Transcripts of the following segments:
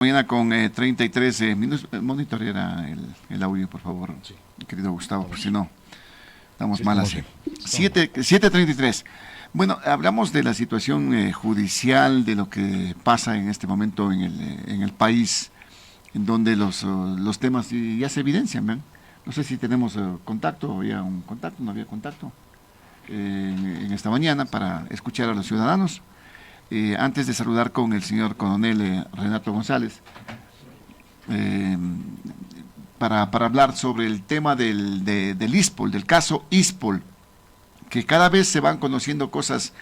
Mañana con 33 minutos. Monitoreará el audio, por favor, sí, querido Gustavo, porque si no, estamos sí, mal así. 7:33. Bueno, hablamos de la situación judicial, de lo que pasa en este momento en el país, en donde los temas ya se evidencian, ¿ven? No sé si tenemos contacto, había un contacto, no había contacto en esta mañana para escuchar a los ciudadanos. Antes de saludar con el señor coronel Renato González, para hablar sobre el tema del ISPOL, del caso ISPOL, que cada vez se van conociendo cosas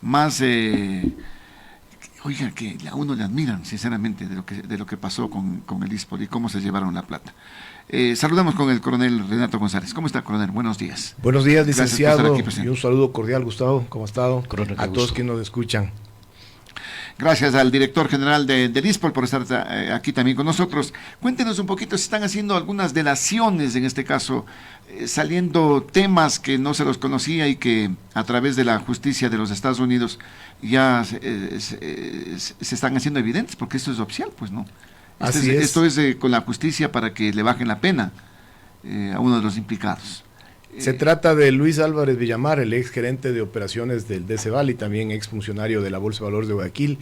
más, oigan, que a uno le admiran, sinceramente, de lo que pasó con el ISPOL y cómo se llevaron la plata. Saludamos con el coronel Renato González. ¿Cómo está, coronel? Buenos días. Buenos días, licenciado, y un saludo cordial, Gustavo. ¿Cómo ha estado? A todos quienes nos escuchan. Gracias al director general del ISPOL por estar aquí también con nosotros. Cuéntenos un poquito si están haciendo algunas delaciones, en este caso, saliendo temas que no se los conocía y que a través de la justicia de los Estados Unidos ya se están haciendo evidentes, porque esto es oficial, pues, ¿no? Esto es con la justicia para que le bajen la pena a uno de los implicados. Se trata de Luis Álvarez Villamar, el ex gerente de operaciones del DCVAL y también ex funcionario de la Bolsa de Valores de Guayaquil,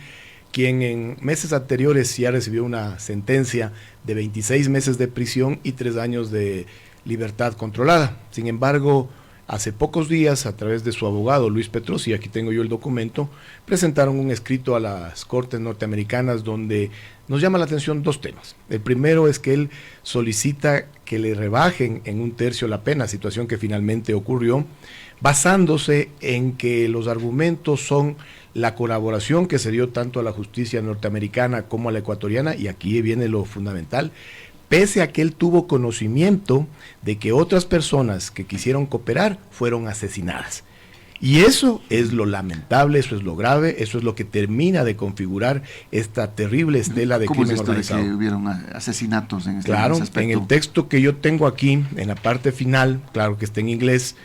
quien en meses anteriores ya recibió una sentencia de 26 meses de prisión y 3 años de libertad controlada. Sin embargo, hace pocos días, a través de su abogado Luis Petros, y aquí tengo yo el documento, presentaron un escrito a las Cortes norteamericanas donde nos llama la atención dos temas. El primero es que él solicita que le rebajen en 1/3 la pena, situación que finalmente ocurrió, basándose en que los argumentos son la colaboración que se dio tanto a la justicia norteamericana como a la ecuatoriana, y aquí viene lo fundamental, pese a que él tuvo conocimiento de que otras personas que quisieron cooperar fueron asesinadas. Y eso es lo lamentable, eso es lo grave, eso es lo que termina de configurar esta terrible estela de crimen organizado. ¿Cómo es esto de que hubieron asesinatos en este aspecto? En el texto que yo tengo aquí, en la parte final, claro que está en inglés,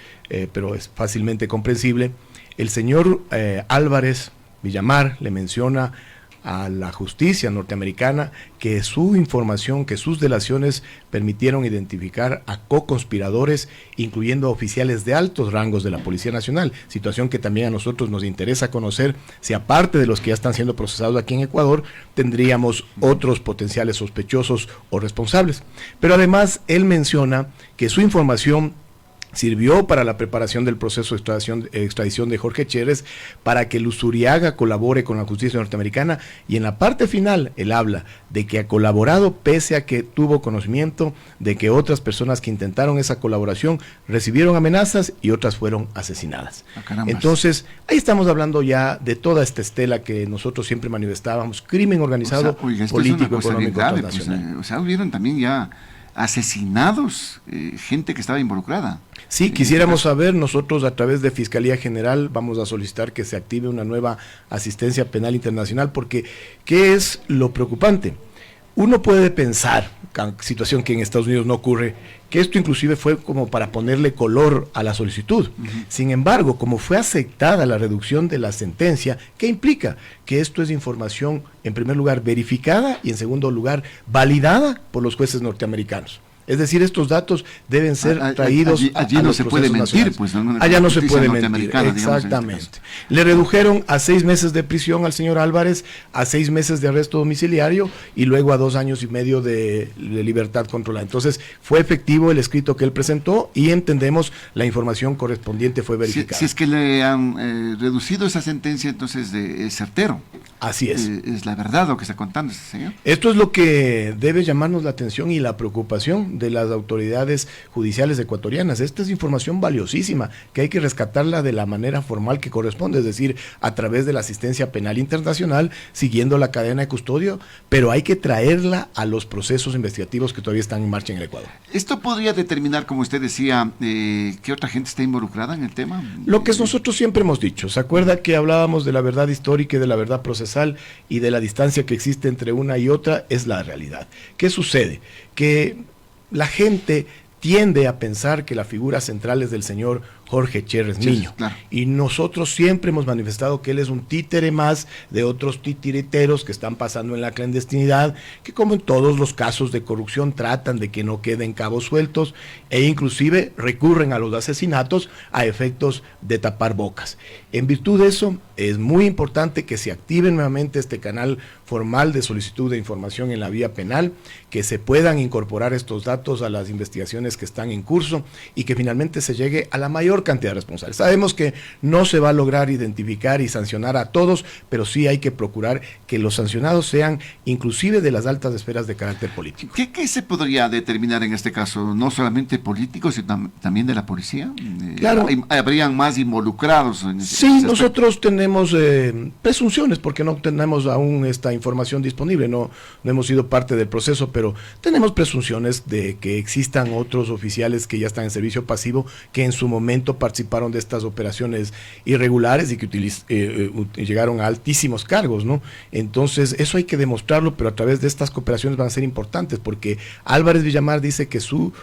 pero es fácilmente comprensible, el señor Álvarez Villamar le menciona a la justicia norteamericana que su información, que sus delaciones permitieron identificar a co-conspiradores, incluyendo a oficiales de altos rangos de la Policía Nacional, situación que también a nosotros nos interesa conocer, si aparte de los que ya están siendo procesados aquí en Ecuador, tendríamos otros potenciales sospechosos o responsables. Pero además él menciona que su información sirvió para la preparación del proceso de extradición de Jorge Chérez, para que Luzuriaga colabore con la justicia norteamericana, y en la parte final él habla de que ha colaborado pese a que tuvo conocimiento de que otras personas que intentaron esa colaboración recibieron amenazas y otras fueron asesinadas. Entonces, ahí estamos hablando ya de toda esta estela que nosotros siempre manifestábamos, crimen organizado, político, económico, grave, transnacional. Pues, hubieron también ya asesinados, gente que estaba involucrada. Sí, quisiéramos saber, nosotros a través de Fiscalía General vamos a solicitar que se active una nueva asistencia penal internacional, porque ¿qué es lo preocupante? Uno puede pensar, situación que en Estados Unidos no ocurre, que esto inclusive fue como para ponerle color a la solicitud. Sin embargo, como fue aceptada la reducción de la sentencia, ¿qué implica? Que esto es información, en primer lugar, verificada y en segundo lugar, validada por los jueces norteamericanos. Es decir, estos datos deben ser traídos allí a no los se puede mentir, nacionales. pues. Allá no se puede mentir, exactamente. Le redujeron a 6 meses de prisión al señor Álvarez, a 6 meses de arresto domiciliario y luego a 2 años y medio de libertad controlada. Entonces, fue efectivo el escrito que él presentó y entendemos la información correspondiente fue verificada. Si es que le han reducido esa sentencia, entonces es certero. Así es. Es la verdad lo que está contando este señor. Esto es lo que debe llamarnos la atención y la preocupación de las autoridades judiciales ecuatorianas. Esta es información valiosísima que hay que rescatarla de la manera formal que corresponde, es decir, a través de la asistencia penal internacional, siguiendo la cadena de custodio, pero hay que traerla a los procesos investigativos que todavía están en marcha en el Ecuador. ¿Esto podría determinar, como usted decía, que otra gente está involucrada en el tema? Lo que nosotros siempre hemos dicho, ¿se acuerda que hablábamos de la verdad histórica y de la verdad procesal y de la distancia que existe entre una y otra? Es la realidad. ¿Qué sucede? Que la gente tiende a pensar que la figura central es del señor Jorge Cherres Sí, Miño. claro. Y nosotros siempre hemos manifestado que él es un títere más de otros titiriteros que están pasando en la clandestinidad, que como en todos los casos de corrupción tratan de que no queden cabos sueltos e inclusive recurren a los asesinatos a efectos de tapar bocas. En virtud de eso, es muy importante que se active nuevamente este canal formal de solicitud de información en la vía penal, que se puedan incorporar estos datos a las investigaciones que están en curso y que finalmente se llegue a la mayor cantidad de responsables. Sabemos que no se va a lograr identificar y sancionar a todos, pero sí hay que procurar que los sancionados sean inclusive de las altas esferas de carácter político. ¿Qué se podría determinar en este caso? ¿No solamente políticos, sino también de la policía? Claro. ¿Habrían más involucrados? Sí, nosotros tenemos presunciones, porque no tenemos aún esta información disponible, no hemos sido parte del proceso, pero tenemos presunciones de que existan otros oficiales que ya están en servicio pasivo, que en su momento participaron de estas operaciones irregulares y que llegaron a altísimos cargos, ¿no? Entonces, eso hay que demostrarlo, pero a través de estas cooperaciones van a ser importantes, porque Álvarez Villamar dice que su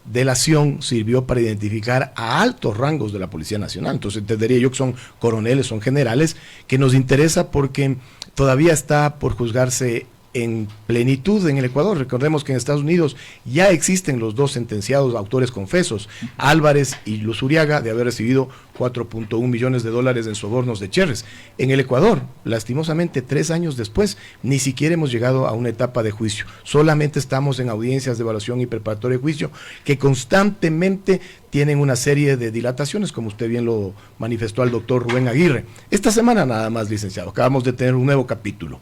delación sirvió para identificar a altos rangos de la Policía Nacional. Entonces entendería yo que son coroneles, son generales, que nos interesa porque todavía está por juzgarse en plenitud en el Ecuador. Recordemos que en Estados Unidos ya existen los dos sentenciados autores confesos, Álvarez y Luzuriaga, de haber recibido 4.1 millones de dólares en sobornos de Cherres. En el Ecuador, lastimosamente, 3 años después, ni siquiera hemos llegado a una etapa de juicio. Solamente estamos en audiencias de evaluación y preparatoria de juicio que constantemente tienen una serie de dilataciones, como usted bien lo manifestó al doctor Rubén Aguirre. Esta semana nada más, licenciado, acabamos de tener un nuevo capítulo.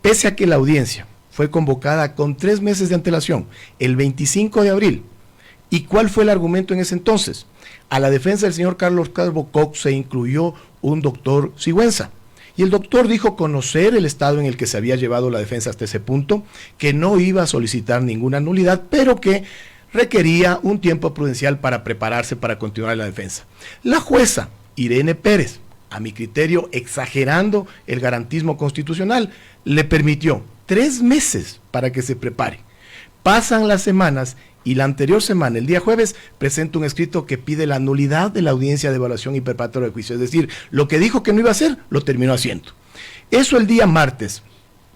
Pese a que la audiencia fue convocada con 3 meses de antelación, el 25 de abril, ¿y cuál fue el argumento en ese entonces? A la defensa del señor Carlos Calvo Cox se incluyó un doctor Sigüenza, y el doctor dijo conocer el estado en el que se había llevado la defensa hasta ese punto, que no iba a solicitar ninguna nulidad, pero que requería un tiempo prudencial para prepararse para continuar la defensa. La jueza Irene Pérez, a mi criterio exagerando el garantismo constitucional, le permitió 3 meses para que se prepare. Pasan las semanas y la anterior semana, el día jueves, presenta un escrito que pide la nulidad de la audiencia de evaluación y preparatoria de juicio. Es decir, lo que dijo que no iba a hacer, lo terminó haciendo. Eso el día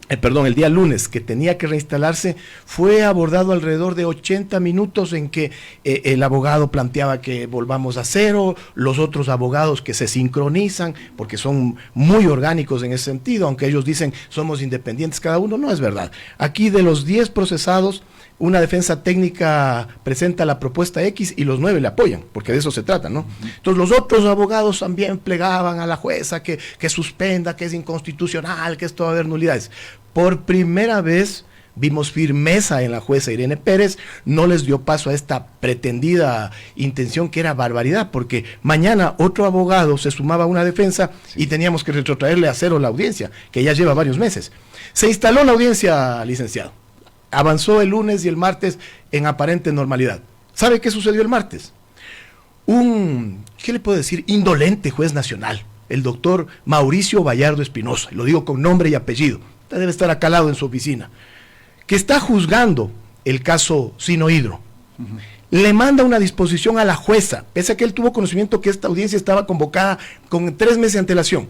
el día lunes, que tenía que reinstalarse, fue abordado alrededor de 80 minutos en que el abogado planteaba que volvamos a cero, los otros abogados que se sincronizan, porque son muy orgánicos en ese sentido, aunque ellos dicen somos independientes cada uno, no es verdad. Aquí de los 10 procesados, una defensa técnica presenta la propuesta X y los 9 le apoyan, porque de eso se trata, ¿no? Entonces los otros abogados también plegaban a la jueza que suspenda, que es inconstitucional, que esto va a haber nulidades. Por primera vez vimos firmeza en la jueza Irene Pérez, no les dio paso a esta pretendida intención que era barbaridad, porque mañana otro abogado se sumaba a una defensa y teníamos que retrotraerle a cero la audiencia, que ya lleva varios meses. Se instaló la audiencia, licenciado. Avanzó el lunes y el martes en aparente normalidad. ¿Sabe qué sucedió el martes? ¿Qué le puedo decir? Indolente juez nacional, el doctor Mauricio Vallardo Espinosa, lo digo con nombre y apellido, usted debe estar acá al lado en su oficina, que está juzgando el caso Sinohidro. Le manda una disposición a la jueza, pese a que él tuvo conocimiento que esta audiencia estaba convocada con 3 meses de antelación.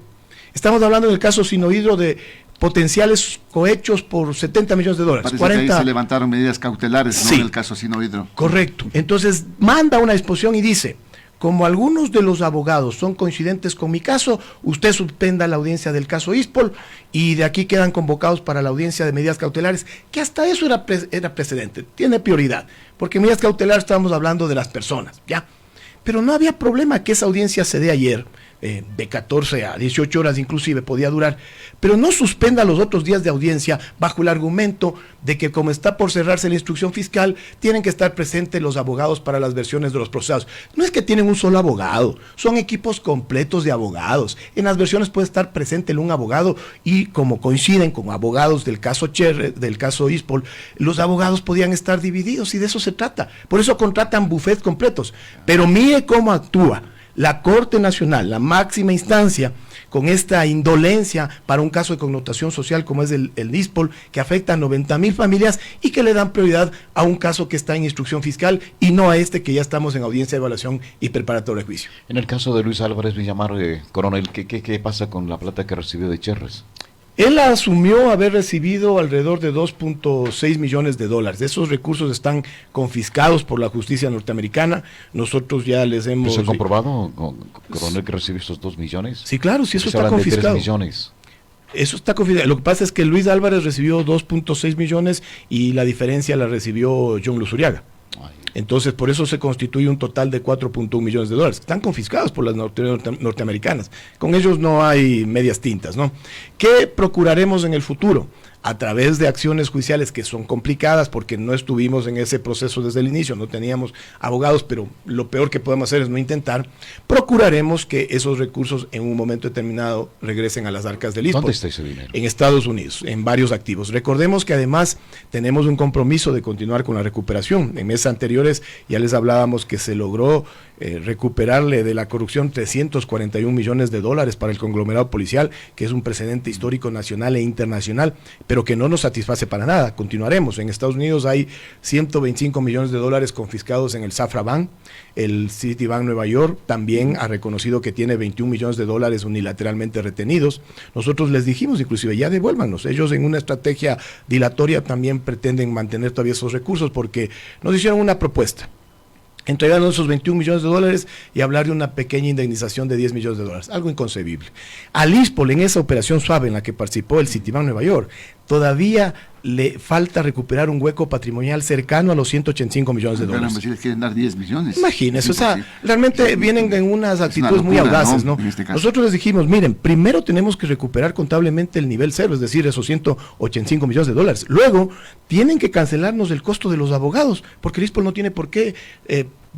Estamos hablando del caso Sinohidro de potenciales cohechos por 70 millones de dólares. Parece 40, que ahí se levantaron medidas cautelares, sí, ¿no? En el caso Sinohidro. Correcto. Entonces manda una disposición y dice, como algunos de los abogados son coincidentes con mi caso, usted suspenda la audiencia del caso Ispol y de aquí quedan convocados para la audiencia de medidas cautelares, que hasta eso era precedente, tiene prioridad, porque medidas cautelares estábamos hablando de las personas, ¿ya? Pero no había problema que esa audiencia se dé ayer, de 14 a 18 horas inclusive podía durar, pero no suspenda los otros días de audiencia bajo el argumento de que como está por cerrarse la instrucción fiscal, tienen que estar presentes los abogados para las versiones de los procesados. No es que tienen un solo abogado, son equipos completos de abogados. En las versiones puede estar presente un abogado y como coinciden con abogados del caso del caso Ispol, los abogados podían estar divididos y de eso se trata. Por eso contratan bufetes completos. Pero mire cómo actúa la Corte Nacional, la máxima instancia, con esta indolencia para un caso de connotación social como es el ISPOL, que afecta a 90,000 familias y que le dan prioridad a un caso que está en instrucción fiscal y no a este que ya estamos en audiencia de evaluación y preparatorio de juicio. En el caso de Luis Álvarez Villamar, coronel, ¿qué pasa con la plata que recibió de Cherres? Él asumió haber recibido alrededor de 2.6 millones de dólares. Esos recursos están confiscados por la justicia norteamericana. Nosotros ya les hemos... ¿Eso ha comprobado, coronel, que recibió estos 2 millones? Sí, claro, sí, eso Se está hablan de 3 confiscado. millones. Eso está confiscado. Lo que pasa es que Luis Álvarez recibió 2.6 millones y la diferencia la recibió John Luzuriaga. Entonces, por eso se constituye un total de 4.1 millones de dólares. Están confiscados por las norteamericanas. Con ellos no hay medias tintas, ¿no? ¿Qué procuraremos en el futuro? A través de acciones judiciales que son complicadas porque no estuvimos en ese proceso desde el inicio, no teníamos abogados, pero lo peor que podemos hacer es no intentar, procuraremos que esos recursos en un momento determinado regresen a las arcas del ISPOL. ¿Dónde está ese dinero? En Estados Unidos, en varios activos. Recordemos que además tenemos un compromiso de continuar con la recuperación. En meses anteriores ya les hablábamos que se logró recuperarle de la corrupción 341 millones de dólares para el conglomerado policial, que es un precedente histórico nacional e internacional, pero que no nos satisface para nada. Continuaremos. En Estados Unidos hay 125 millones de dólares confiscados en el Safra Bank. El Citibank Nueva York también ha reconocido que tiene 21 millones de dólares unilateralmente retenidos. Nosotros les dijimos inclusive, ya devuélvanos. Ellos en una estrategia dilatoria también pretenden mantener todavía esos recursos porque nos hicieron una propuesta. Entregarnos esos 21 millones de dólares y hablar de una pequeña indemnización de 10 millones de dólares, algo inconcebible. Al ISPOL, en esa operación suave en la que participó el Citibank Nueva York, todavía le falta recuperar un hueco patrimonial cercano a los 185 millones de dólares. Si les quieren dar 10 millones. Imagínense, o sea, realmente vienen en unas actitudes muy locura, audaces, ¿no? En este caso. Nosotros les dijimos, miren, primero tenemos que recuperar contablemente el nivel cero, es decir, esos 185 millones de dólares. Luego, tienen que cancelarnos el costo de los abogados, porque el ISPOL no tiene por qué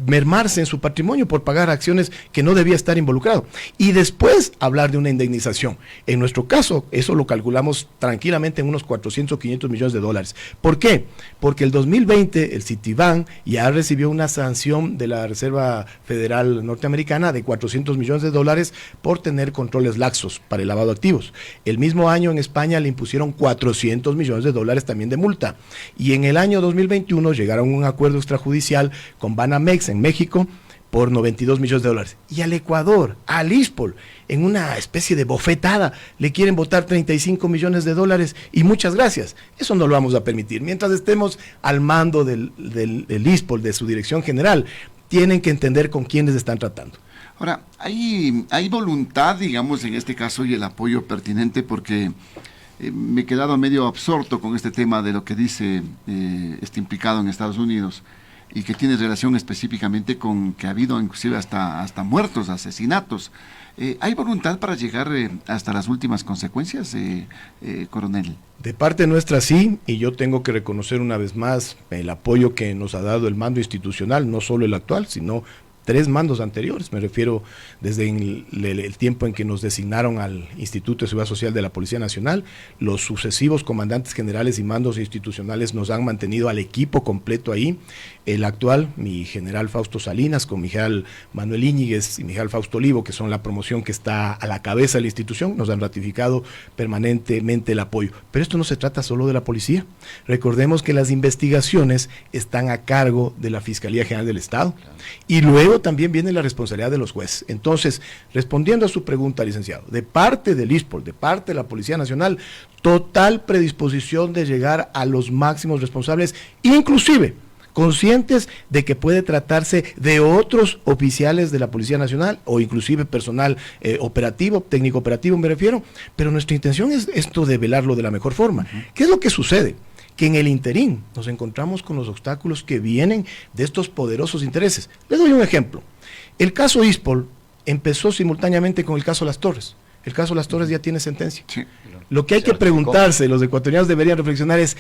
mermarse en su patrimonio por pagar acciones que no debía estar involucrado. Y después hablar de una indemnización. En nuestro caso, eso lo calculamos tranquilamente en unos 400 o 500 millones de dólares. ¿Por qué? Porque el 2020 el Citibank ya recibió una sanción de la Reserva Federal Norteamericana de 400 millones de dólares por tener controles laxos para el lavado de activos. El mismo año en España le impusieron 400 millones de dólares también de multa. Y en el año 2021 llegaron a un acuerdo extrajudicial con Banamex en México por 92 millones de dólares. Y al Ecuador, al ISPOL, en una especie de bofetada, le quieren botar 35 millones de dólares y muchas gracias. Eso no lo vamos a permitir. Mientras estemos al mando del ISPOL, de su dirección general, tienen que entender con quiénes están tratando. Ahora, hay voluntad, digamos, en este caso y el apoyo pertinente porque me he quedado medio absorto con este tema de lo que dice este implicado en Estados Unidos y que tiene relación específicamente con que ha habido inclusive hasta muertos, asesinatos. ¿Hay voluntad para llegar hasta las últimas consecuencias, coronel? De parte nuestra sí, y yo tengo que reconocer una vez más el apoyo que nos ha dado el mando institucional, no solo el actual, sino 3 mandos anteriores, me refiero desde el tiempo en que nos designaron al Instituto de Seguridad Social de la Policía Nacional, los sucesivos comandantes generales y mandos institucionales nos han mantenido al equipo completo ahí, el actual, mi general Fausto Salinas, con mi general Manuel Íñiguez y mi general Fausto Olivo, que son la promoción que está a la cabeza de la institución, nos han ratificado permanentemente el apoyo. Pero esto no se trata solo de la policía. Recordemos que las investigaciones están a cargo de la Fiscalía General del Estado y luego también viene la responsabilidad de los jueces. Entonces, respondiendo a su pregunta, licenciado, de parte del ISPOL, de parte de la Policía Nacional, total predisposición de llegar a los máximos responsables, inclusive conscientes de que puede tratarse de otros oficiales de la Policía Nacional o inclusive personal operativo, técnico operativo me refiero, pero nuestra intención es esto de velarlo de la mejor forma. ¿Qué es lo que sucede? Que en el interín nos encontramos con los obstáculos que vienen de estos poderosos intereses. Les doy un ejemplo. El caso ISPOL empezó simultáneamente con el caso Las Torres. El caso Las Torres ya tiene sentencia. Sí. Lo que hay que preguntarse, los ecuatorianos deberían reflexionar es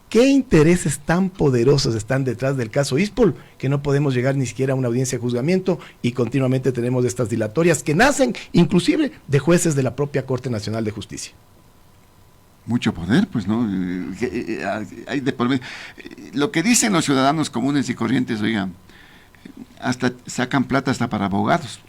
¿qué intereses tan poderosos están detrás del caso ISPOL que no podemos llegar ni siquiera a una audiencia de juzgamiento y continuamente tenemos estas dilatorias que nacen inclusive de jueces de la propia Corte Nacional de Justicia? Mucho poder, pues, ¿no? Hay de por medio. Lo que dicen los ciudadanos comunes y corrientes, oigan, hasta sacan plata hasta para abogados.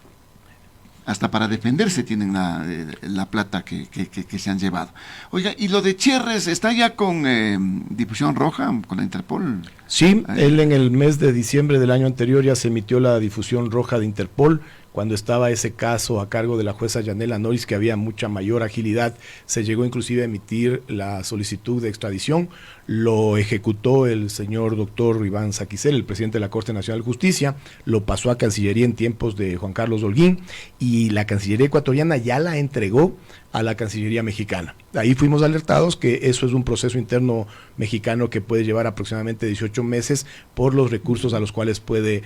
hasta para defenderse tienen la plata que se han llevado. Oiga, y lo de Cherres, ¿está ya con difusión roja, con la Interpol? Sí, él en el mes de diciembre del año anterior ya se emitió la difusión roja de Interpol. Cuando estaba ese caso a cargo de la jueza Yanela Noris, que había mucha mayor agilidad, se llegó inclusive a emitir la solicitud de extradición. Lo ejecutó el señor doctor Iván Saquicel, el presidente de la Corte Nacional de Justicia, lo pasó a Cancillería en tiempos de Juan Carlos Holguín, y la Cancillería ecuatoriana ya la entregó a la Cancillería mexicana. Ahí fuimos alertados que eso es un proceso interno mexicano que puede llevar aproximadamente 18 meses por los recursos a los cuales puede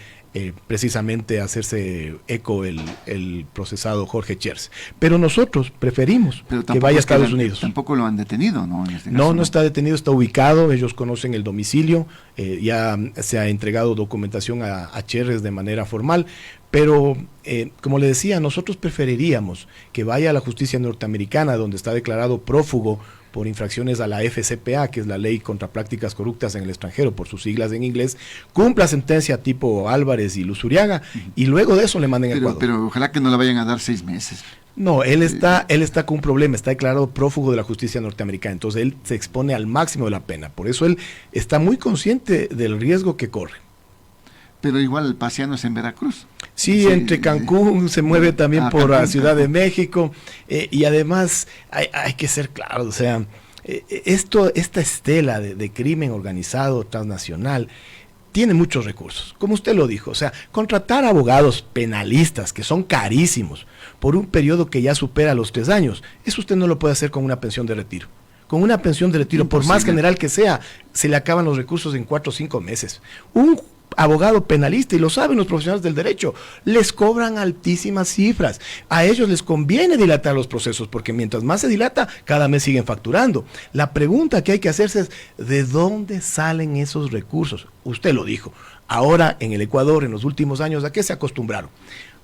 precisamente hacerse eco el procesado Jorge Chers. Pero nosotros preferimos que vaya a Estados Unidos. Tampoco lo han detenido, ¿no? No está detenido, está ubicado, ellos conocen el domicilio, ya se ha entregado documentación a Chers de manera formal, pero como le decía, nosotros preferiríamos que vaya a la justicia norteamericana, donde está declarado prófugo por infracciones a la FCPA, que es la Ley contra Prácticas Corruptas en el Extranjero, por sus siglas en inglés, cumpla sentencia tipo Álvarez y Luzuriaga, y luego de eso le manden a Ecuador. Pero ojalá que no le vayan a dar 6 meses. No, él está con un problema, está declarado prófugo de la justicia norteamericana, entonces él se expone al máximo de la pena, por eso él está muy consciente del riesgo que corre. Pero igual paseándose en Veracruz. Sí, entre Cancún, se mueve también por la Ciudad de México, y además hay que ser claros, o sea, esta estela de crimen organizado transnacional tiene muchos recursos, como usted lo dijo, o sea, contratar abogados penalistas que son carísimos por un periodo que ya supera los 3 años, eso usted no lo puede hacer con una pensión de retiro. Con una pensión de retiro, por más general que sea, se le acaban los recursos en 4 o 5 meses. Un abogado penalista, y lo saben los profesionales del derecho, les cobran altísimas cifras. A ellos les conviene dilatar los procesos, porque mientras más se dilata, cada mes siguen facturando. La pregunta que hay que hacerse es, ¿de dónde salen esos recursos? Usted lo dijo. Ahora, en el Ecuador, en los últimos años, ¿a qué se acostumbraron?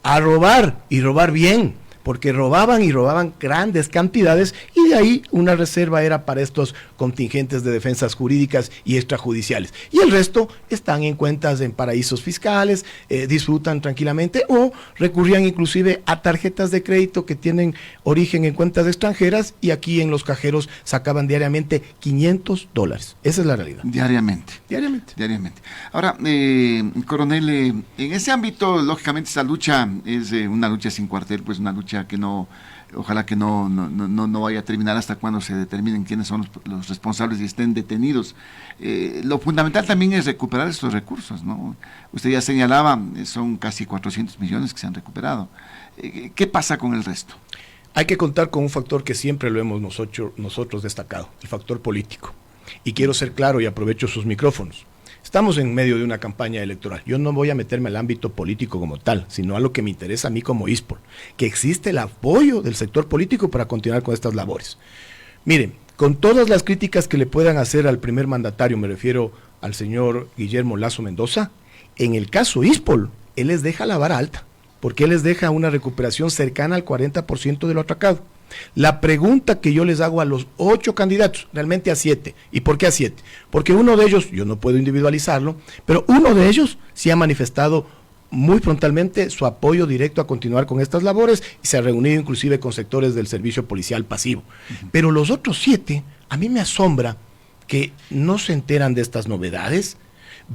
A robar, y robar bien, porque robaban grandes cantidades, y de ahí una reserva era para estos contingentes de defensas jurídicas y extrajudiciales. Y el resto están en cuentas en paraísos fiscales, disfrutan tranquilamente, o recurrían inclusive a tarjetas de crédito que tienen origen en cuentas extranjeras, y aquí en los cajeros sacaban diariamente $500. Esa es la realidad. Diariamente. Ahora, coronel, en ese ámbito, lógicamente, esa lucha es una lucha sin cuartel, pues una lucha que no, ojalá que no vaya a terminar hasta cuando se determinen quiénes son los responsables y estén detenidos. Lo fundamental también es recuperar estos recursos, ¿no? Usted ya señalaba, son casi 400 millones que se han recuperado. ¿Qué pasa con el resto? Hay que contar con un factor que siempre lo hemos nosotros destacado, el factor político. Y quiero ser claro y aprovecho sus micrófonos. Estamos en medio de una campaña electoral. Yo no voy a meterme al ámbito político como tal, sino a lo que me interesa a mí como ISPOL, que existe el apoyo del sector político para continuar con estas labores. Miren, con todas las críticas que le puedan hacer al primer mandatario, me refiero al señor Guillermo Lasso Mendoza, en el caso ISPOL, él les deja la vara alta, porque él les deja una recuperación cercana al 40% de lo atracado. La pregunta que yo les hago a los 8 candidatos, realmente a 7. ¿Y por qué a 7? Porque uno de ellos, yo no puedo individualizarlo, pero uno de ellos sí ha manifestado muy frontalmente su apoyo directo a continuar con estas labores, y se ha reunido inclusive con sectores del servicio policial pasivo. Pero los otros 7, a mí me asombra que no se enteran de estas novedades,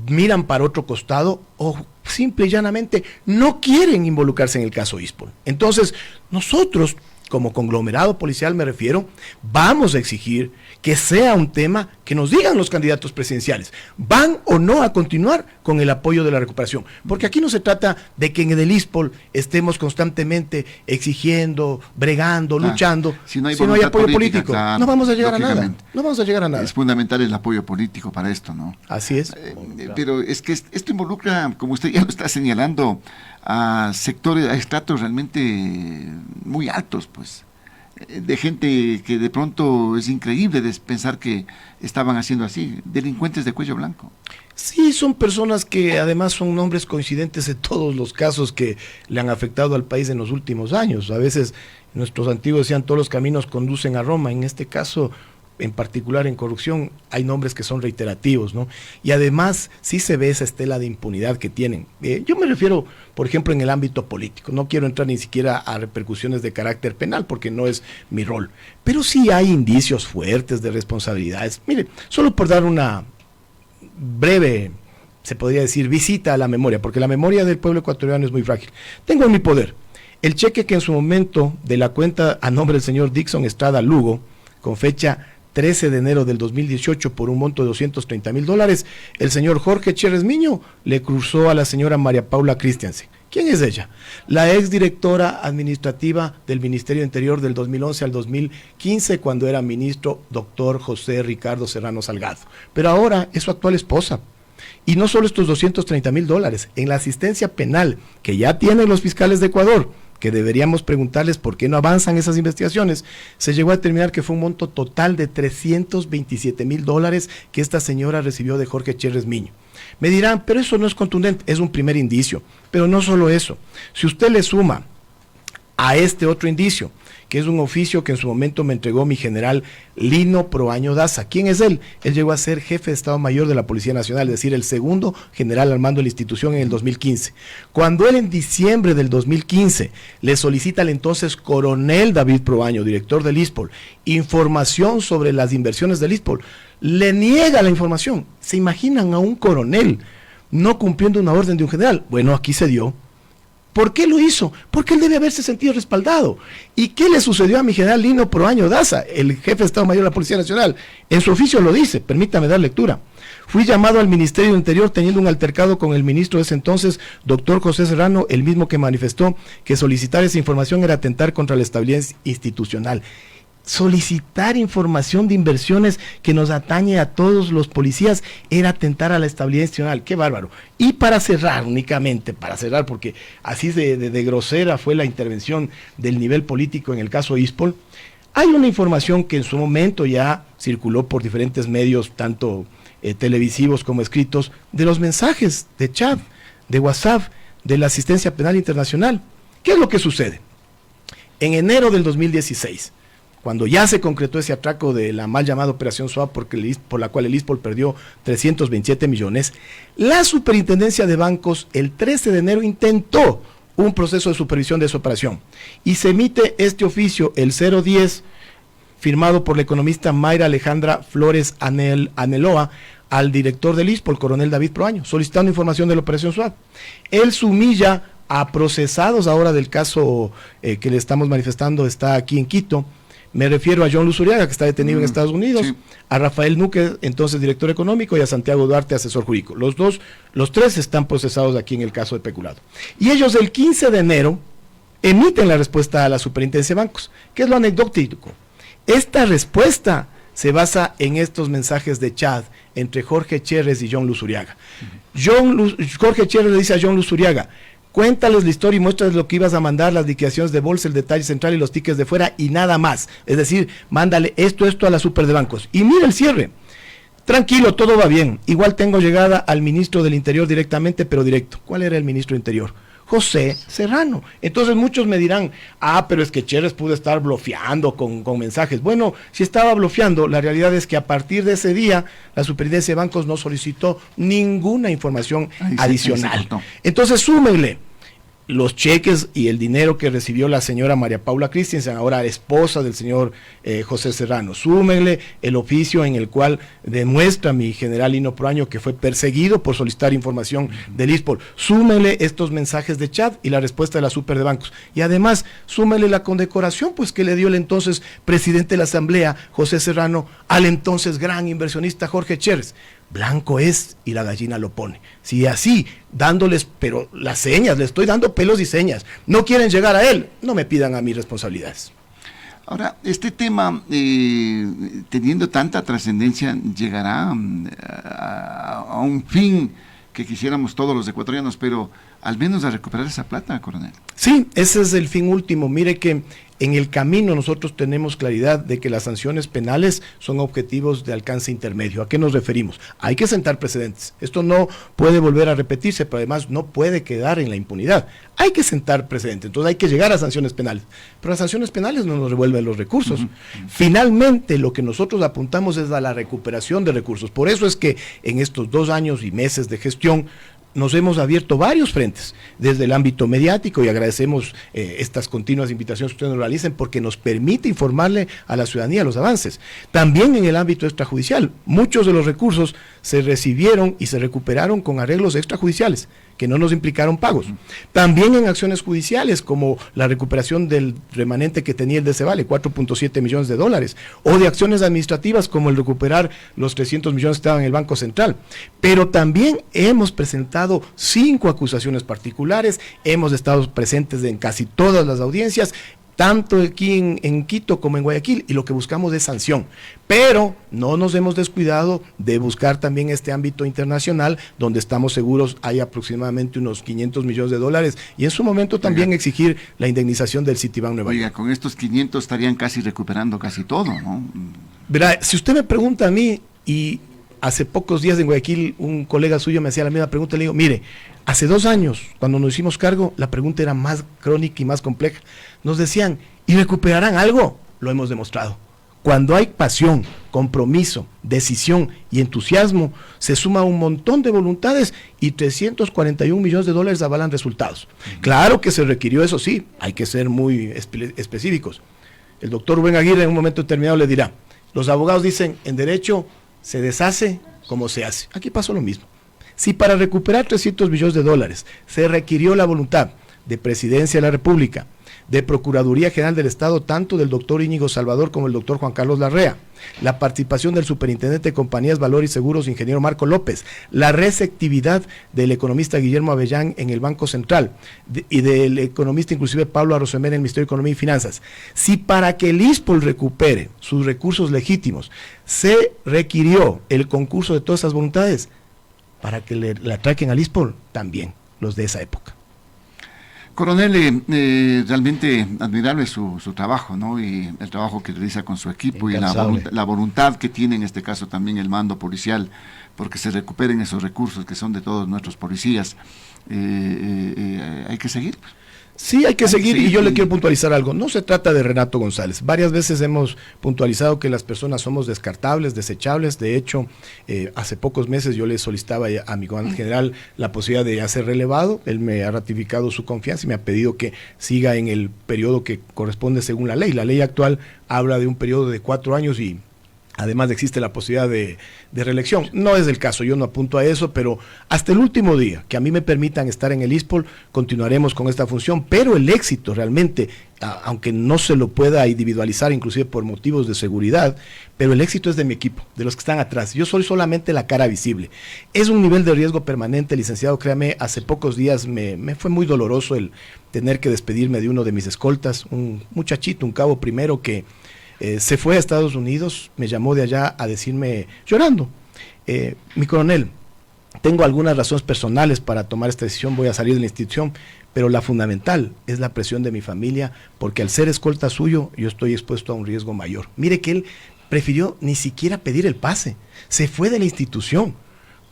miran para otro costado o simple y llanamente no quieren involucrarse en el caso ISPOL. Entonces, nosotros, como conglomerado policial me refiero, vamos a exigir que sea un tema que nos digan los candidatos presidenciales, ¿van o no a continuar con el apoyo de la recuperación? Porque aquí no se trata de que en el ISPOL estemos constantemente exigiendo, bregando, luchando, si no hay apoyo político, claro, no vamos a llegar a nada. Es fundamental el apoyo político para esto, ¿no? Así es. Pero es que esto involucra, como usted ya lo está señalando, a sectores, a estratos realmente muy altos, pues, de gente que de pronto es increíble pensar que estaban haciendo así, delincuentes de cuello blanco. Sí, son personas que además son nombres coincidentes en todos los casos que le han afectado al país en los últimos años. A veces nuestros antiguos decían todos los caminos conducen a Roma, en este caso en particular en corrupción, hay nombres que son reiterativos, ¿no? Y además sí se ve esa estela de impunidad que tienen. Yo me refiero, por ejemplo, en el ámbito político. No quiero entrar ni siquiera a repercusiones de carácter penal porque no es mi rol. Pero sí hay indicios fuertes de responsabilidades. Mire, solo por dar una breve, se podría decir, visita a la memoria, porque la memoria del pueblo ecuatoriano es muy frágil. Tengo en mi poder el cheque que en su momento de la cuenta a nombre del señor Dixon Estrada Lugo, con fecha 13 de enero del 2018 por un monto de $230,000, el señor Jorge Cherres Miño le cruzó a la señora María Paula Christiansen. ¿Quién es ella? La exdirectora administrativa del Ministerio de Interior del 2011 al 2015, cuando era ministro doctor José Ricardo Serrano Salgado. Pero ahora es su actual esposa. Y no solo estos $230,000, en la asistencia penal que ya tienen los fiscales de Ecuador, que deberíamos preguntarles por qué no avanzan esas investigaciones, se llegó a determinar que fue un monto total de $327,000 que esta señora recibió de Jorge Cherres Miño. Me dirán, pero eso no es contundente, es un primer indicio. Pero no solo eso, si usted le suma a este otro indicio, que es un oficio que en su momento me entregó mi general Lino Proaño Daza. ¿Quién es él? Él llegó a ser jefe de Estado Mayor de la Policía Nacional, es decir, el segundo general al mando de la institución en el 2015. Cuando él en diciembre del 2015 le solicita al entonces coronel David Proaño, director del ISPOL, información sobre las inversiones del ISPOL, le niega la información. ¿Se imaginan a un coronel no cumpliendo una orden de un general? Bueno, aquí se dio. ¿Por qué lo hizo? Porque él debe haberse sentido respaldado. ¿Y qué le sucedió a mi general Lino Proaño Daza, el jefe de Estado Mayor de la Policía Nacional? En su oficio lo dice, permítame dar lectura. Fui llamado al Ministerio del Interior teniendo un altercado con el ministro de ese entonces, doctor José Serrano, el mismo que manifestó que solicitar esa información era atentar contra la estabilidad institucional. Solicitar información de inversiones que nos atañe a todos los policías era atentar a la estabilidad institucional. ¡Qué bárbaro! Y para cerrar, únicamente para cerrar, porque así de grosera fue la intervención del nivel político en el caso ISPOL, hay una información que en su momento ya circuló por diferentes medios, tanto televisivos como escritos, de los mensajes de chat, de WhatsApp, de la asistencia penal internacional. ¿Qué es lo que sucede? En enero del 2016, cuando ya se concretó ese atraco de la mal llamada Operación SWAP, por la cual el ISPOL perdió 327 millones, la Superintendencia de Bancos el 13 de enero intentó un proceso de supervisión de esa operación y se emite este oficio, el 010, firmado por la economista Mayra Alejandra Flores Aneloa, al director del ISPOL, coronel David Proaño, solicitando información de la Operación SWAP. Él se humilla a procesados ahora del caso que le estamos manifestando, está aquí en Quito. Me refiero a John Luz Uriaga, que está detenido en Estados Unidos, sí, a Rafael Nuque, entonces director económico, y a Santiago Duarte, asesor jurídico. Los tres están procesados aquí en el caso de peculado. Y ellos el 15 de enero emiten la respuesta a la Superintendencia de Bancos. ¿Qué es lo anecdótico? Esta respuesta se basa en estos mensajes de chat entre Jorge Cherres y John Luz Uriaga. Jorge Cherres le dice a John Luz Uriaga: cuéntales la historia y muéstrales lo que ibas a mandar, las liquidaciones de bolsa, el detalle central y los tickets de fuera y nada más. Es decir, mándale esto a la super de bancos. Y mira el cierre. Tranquilo, todo va bien. Igual tengo llegada al ministro del Interior directamente, pero directo. ¿Cuál era el ministro del Interior? José Serrano. Entonces muchos me dirán, pero es que Cherres pudo estar blofeando con mensajes. Bueno, si estaba blofeando, la realidad es que a partir de ese día, la Superintendencia de Bancos no solicitó ninguna información adicional. Entonces súmenle los cheques y el dinero que recibió la señora María Paula Christiansen, ahora esposa del señor José Serrano. Súmenle el oficio en el cual demuestra mi general Lino Proaño que fue perseguido por solicitar información del ISPOL. Súmenle estos mensajes de chat y la respuesta de la super de bancos. Y además, súmenle la condecoración pues que le dio el entonces presidente de la Asamblea, José Serrano, al entonces gran inversionista Jorge Cherres. Blanco es y la gallina lo pone. Si así, dándoles, pero las señas, le estoy dando pelos y señas, no quieren llegar a él, no me pidan a mí responsabilidades. Ahora, este tema, teniendo tanta trascendencia, llegará a un fin que quisiéramos todos los ecuatorianos, pero al menos a recuperar esa plata, coronel. Sí, ese es el fin último. Mire que en el camino nosotros tenemos claridad de que las sanciones penales son objetivos de alcance intermedio. ¿A qué nos referimos? Hay que sentar precedentes. Esto no puede volver a repetirse, pero además no puede quedar en la impunidad. Hay que sentar precedentes, entonces hay que llegar a sanciones penales. Pero las sanciones penales no nos revuelven los recursos. Finalmente, lo que nosotros apuntamos es a la recuperación de recursos. Por eso es que en estos 2 años y meses de gestión, nos hemos abierto varios frentes, desde el ámbito mediático, y agradecemos estas continuas invitaciones que ustedes nos realicen porque nos permite informarle a la ciudadanía los avances. También en el ámbito extrajudicial, muchos de los recursos se recibieron y se recuperaron con arreglos extrajudiciales, que no nos implicaron pagos. También en acciones judiciales, como la recuperación del remanente que tenía el DCVALE, 4.7 millones de dólares, o de acciones administrativas, como el recuperar los 300 millones que estaban en el Banco Central. Pero también hemos presentado 5 acusaciones particulares, hemos estado presentes en casi todas las audiencias, tanto aquí en Quito como en Guayaquil, y lo que buscamos es sanción. Pero no nos hemos descuidado de buscar también este ámbito internacional, donde estamos seguros hay aproximadamente unos 500 millones de dólares, y en su momento también exigir la indemnización del Citibank Nueva York. Oiga, con estos 500 estarían casi recuperando casi todo, ¿no? Verá, si usted me pregunta a mí, y hace pocos días en Guayaquil un colega suyo me hacía la misma pregunta, le digo, mire, hace 2 años, cuando nos hicimos cargo, la pregunta era más crónica y más compleja. Nos decían, ¿y recuperarán algo? Lo hemos demostrado. Cuando hay pasión, compromiso, decisión y entusiasmo, se suma un montón de voluntades y 341 millones de dólares avalan resultados. Claro que se requirió, eso sí, hay que ser muy específicos. El doctor Rubén Aguirre en un momento determinado le dirá, los abogados dicen, en derecho se deshace como se hace. Aquí pasó lo mismo. Si para recuperar 300 millones de dólares se requirió la voluntad de Presidencia de la República, de Procuraduría General del Estado, tanto del doctor Íñigo Salvador como el doctor Juan Carlos Larrea, la participación del superintendente de Compañías Valor y Seguros, ingeniero Marco López, la receptividad del economista Guillermo Avellán en el Banco Central y del economista inclusive Pablo Arosemena en el Ministerio de Economía y Finanzas, si para que el ISPOL recupere sus recursos legítimos se requirió el concurso de todas esas voluntades, para que le atraquen al ISPOL, también los de esa época. Coronel, realmente admirable su trabajo, ¿no? Y el trabajo que realiza con su equipo y la voluntad que tiene en este caso también el mando policial, porque se recuperen esos recursos que son de todos nuestros policías. Hay que seguir. Sí, hay que seguir, y yo le quiero puntualizar algo. No se trata de Renato González. Varias veces hemos puntualizado que las personas somos descartables, desechables. De hecho, hace pocos meses yo le solicitaba a mi comandante general la posibilidad de hacer relevado. Él me ha ratificado su confianza y me ha pedido que siga en el periodo que corresponde según la ley. La ley actual habla de un periodo de 4 años y además existe la posibilidad de reelección. No es el caso, yo no apunto a eso, pero hasta el último día que a mí me permitan estar en el ISPOL, continuaremos con esta función, pero el éxito realmente, aunque no se lo pueda individualizar inclusive por motivos de seguridad, pero el éxito es de mi equipo, de los que están atrás. Yo soy solamente la cara visible. Es un nivel de riesgo permanente, licenciado, créame, hace pocos días me fue muy doloroso el tener que despedirme de uno de mis escoltas, un muchachito, un cabo primero que se fue a Estados Unidos, me llamó de allá a decirme, llorando, mi coronel, tengo algunas razones personales para tomar esta decisión, voy a salir de la institución, pero la fundamental es la presión de mi familia, porque al ser escolta suyo, yo estoy expuesto a un riesgo mayor. Mire que él prefirió ni siquiera pedir el pase, se fue de la institución.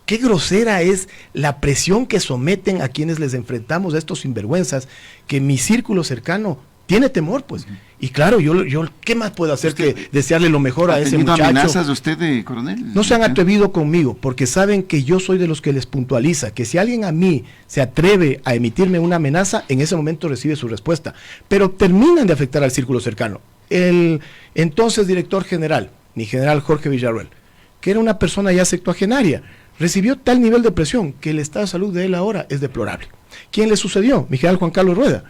Qué grosera es la presión que someten a quienes les enfrentamos a estos sinvergüenzas, que mi círculo cercano tiene temor, pues. Y claro, yo ¿qué más puedo hacer que desearle lo mejor a ese muchacho? ¿Amenazas de usted, coronel? No se han atrevido conmigo, porque saben que yo soy de los que les puntualiza, que si alguien a mí se atreve a emitirme una amenaza, en ese momento recibe su respuesta. Pero terminan de afectar al círculo cercano. El entonces director general, mi general Jorge Villarruel, que era una persona ya septuagenaria, recibió tal nivel de presión que el estado de salud de él ahora es deplorable. ¿Quién le sucedió? Mi general Juan Carlos Rueda.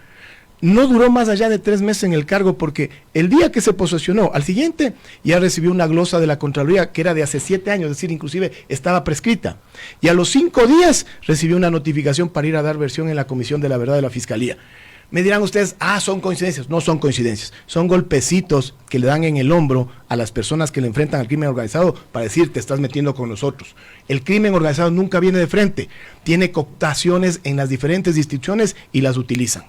No duró más allá de 3 meses en el cargo, porque el día que se posesionó, al siguiente ya recibió una glosa de la Contraloría que era de hace 7 años, es decir, inclusive estaba prescrita. Y a los 5 días recibió una notificación para ir a dar versión en la Comisión de la Verdad de la Fiscalía. Me dirán ustedes, son coincidencias. No son coincidencias, son golpecitos que le dan en el hombro a las personas que le enfrentan al crimen organizado para decir, te estás metiendo con nosotros. El crimen organizado nunca viene de frente, tiene cooptaciones en las diferentes instituciones y las utilizan.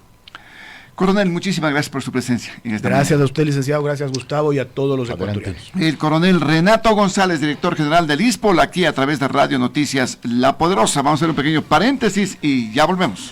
Coronel, muchísimas gracias por su presencia. Gracias a usted, licenciado, gracias Gustavo y a todos los ecuatorianos. El coronel Renato González, director general del ISPOL, aquí a través de Radio Noticias La Poderosa. Vamos a hacer un pequeño paréntesis y ya volvemos.